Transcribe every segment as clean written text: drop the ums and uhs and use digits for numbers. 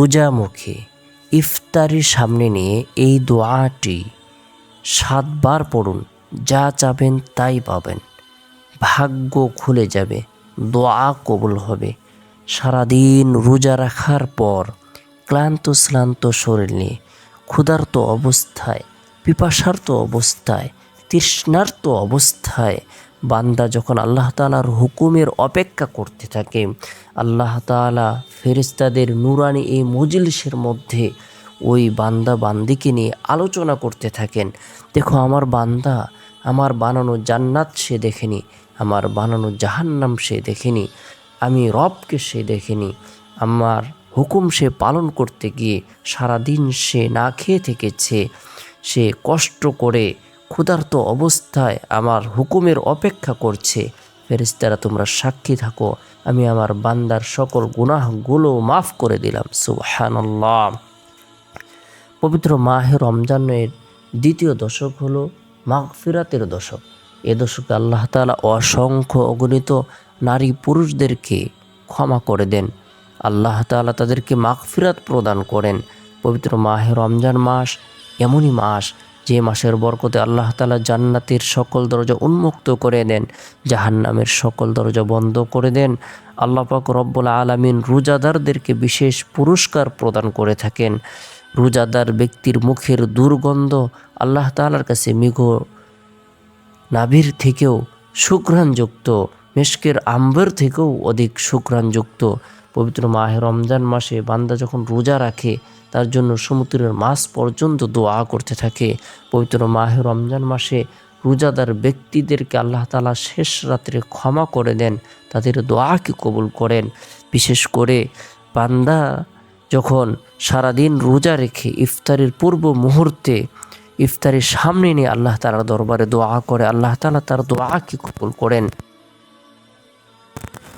রোজা মুখে ইফতারির সামনে নিয়ে এই দোয়াটি 7 বার পড়ুন। যা চাবেন তাই পাবেন, ভাগ্য খুলে যাবে, দোয়া কবুল হবে। সারাদিন রোজা রাখার পর ক্লান্ত শ্রান্ত শরীর নিয়ে, ক্ষুধার্ত অবস্থায়, পিপাসার্ত অবস্থায়, তৃষ্ণার্ত অবস্থায় বান্দা যখন আল্লাহ তাআলার হুকুমের অপেক্ষা করতে থাকে, আল্লাহ তাআলা ফেরেশতাদের নূরানি এই মজলিসের মধ্যে ওই বান্দা বান্দিকে নিয়ে আলোচনা করতে থাকেন। দেখো, আমার বান্দা আমার বানানো জান্নাত সে দেখেনি, আমার বানানো জাহান্নাম সে দেখেনি, আমি রবকে সে দেখেনি, আমার হুকুম সে পালন করতে গিয়ে সারাদিন সে না খেয়ে থেকেছে, সে কষ্ট করে ক্ষুধার্ত অবস্থায় আমার হুকুমের অপেক্ষা করছে। ফেরেশতারা তোমরা সাক্ষী থাকো, আমি আমার বান্দার সকল গুনাহগুলো মাফ করে দিলাম। সুবহানাল্লাহ। পবিত্র মাহে রমজানের দ্বিতীয় দশক হলো মাগফিরাতের দশক। এ দশকে আল্লাহ তাআলা অসংখ্য অগণিত নারী পুরুষদেরকে ক্ষমা করে দেন। আল্লাহ তাআলা তাদেরকে মাগফিরাত প্রদান করেন। পবিত্র মাহে রমজান মাস এমনই মাস যে মাসের বরকতে আল্লাহ তাআলা জান্নাতের সকল দরজা উন্মুক্ত করে দেন, জাহান্নামের সকল দরজা বন্ধ করে দেন। আল্লাহ পাক রব্বুল আলামিন রোজাদারদেরকে বিশেষ পুরস্কার প্রদান করে থাকেন। রোজাদার ব্যক্তির মুখের দুর্গন্ধ আল্লাহ তাআলার কাছে মৃগো নাভির থেকেও সুঘ্রাণযুক্ত, মিশকের আম্বর থেকেও অধিক সুঘ্রাণযুক্ত। পবিত্র মাহে রমজান মাসে বান্দা যখন রোজা রাখে তার জন্য সমুদ্রের মাছ পর্যন্ত দোয়া করতে থাকে। পবিত্র মাহে রমজান মাসে রোজাদার ব্যক্তিদেরকে আল্লাহ তাআলা শেষ রাত্রে ক্ষমা করে দেন, তাদের দোয়াকে কবুল করেন। বিশেষ করে বান্দা যখন সারাদিন রোজা রেখে ইফতারের পূর্ব মুহূর্তে ইফতারের সামনে নিয়ে আল্লাহ তাআলার দরবারে দোয়া করে, আল্লাহ তাআলা তার দোয়াকে কবুল করেন।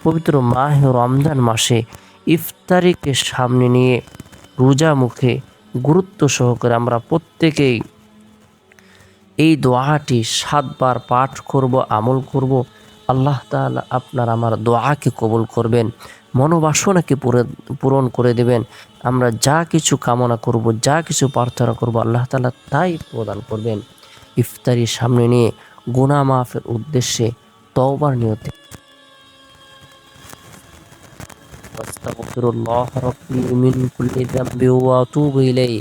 পবিত্র মাহে রমজান মাসে ইফতারিকে সামনে নিয়ে রোজা মুখে গুরুত্ব সহকারে আমরা প্রত্যেকেই এই দোয়াটি 7 বার পাঠ করব, আমল করব। আল্লাহ তাআলা আপনার আমার দোয়াকে কবুল করবেন, মনোবাসনাকে পূরণ করে দেবেন। আমরা যা কিছু কামনা করব, যা কিছু প্রার্থনা করব, আল্লাহ তাআলা তাই প্রদান করবেন। ইফতারির সামনে নিয়ে গুনাহ মাফের উদ্দেশ্যে তওবার নিয়তে আস্তাগফিরুল্লাহ রাব্বি মিন কুল্লি যামবি ওয়া আতুবু ইলাইহি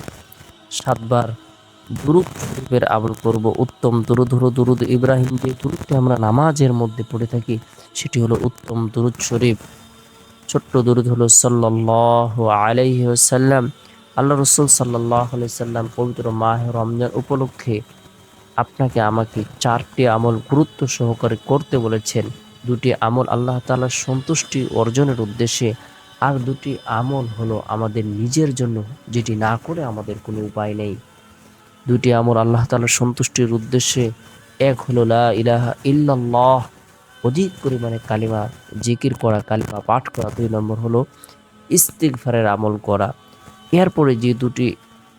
7 বার দুরূদ শরীফের আমল করব। উত্তম দুরূদ হলো দুরূদ ইব্রাহিম, যে দুরূদটি আমরা নামাজের মধ্যে পড়ে থাকি সেটি হলো উত্তম দুরূদ শরীফ। ছোট্ট দুরূদ হলো সাল্লাল্লাহু আলাইহি ওয়াসাল্লাম। আল্লাহ রাসূল সাল্লাল্লাহু আলাইহি ওয়াসাল্লাম পবিত্র মাহে রমজান উপলক্ষে আপনাকে আমাকে 4টি আমল গুরুত্ব সহকারে করতে বলেছেন। 2টি আমল আল্লাহ তাআলার সন্তুষ্টি অর্জনের উদ্দেশ্যে, আর 2টি আমল হলো আমাদের নিজের জন্য, যেটি না করে আমাদের কোনো উপায় নেই। 2টি আমল আল্লাহ তাআলার সন্তুষ্টির উদ্দেশ্যে, এক হলো লা ইলাহা ইল্লাল্লাহ, অধিক পরিমাণে কালিমা জিকির করা, কালিমা পাঠ করা। 2 নম্বর হলো ইস্তিগফারের আমল করা। এরপরে যে 2টি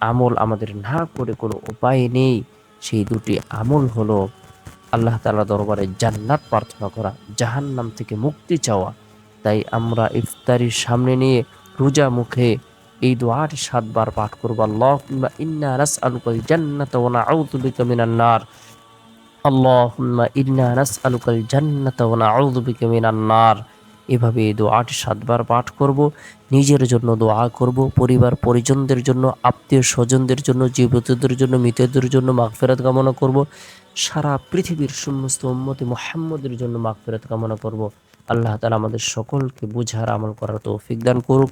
আমল আমাদের না করে কোনো উপায় নেই, সেই 2টি আমল হলো আল্লাহ তাআলা দরবারে জান্নাত প্রার্থনা করা, জাহান্নাম থেকে মুক্তি চাওয়া। তাই আমরা ইফতারির সামনে নিয়ে রোজা মুখে এই দোয়াটি 7 বার পাঠ করব। আল্লাহুম্মা ইন্না নাসআলুকাল জান্নাতা ওয়া নাউযু বিকা মিনান নার। আল্লাহুম্মা ইন্না নাসআলুকাল জান্নাতা ওয়া নাউযু বিকা মিনান নার। এভাবে এই দোয়াটি 7 বার পাঠ করব। নিজের জন্য দোয়া করব, পরিবার পরিজনদের জন্য, আত্মীয় স্বজনদের জন্য, জীবিতদের জন্য, মৃতদের জন্য মাগফিরাত কামনা করব। সারা পৃথিবীর সমস্ত উম্মতে মুহাম্মদের জন্য মাগফিরাত কামনা করব। আল্লাহ তাআলা আমাদের সকলকে বুঝার আমল করার তৌফিক দান করুক।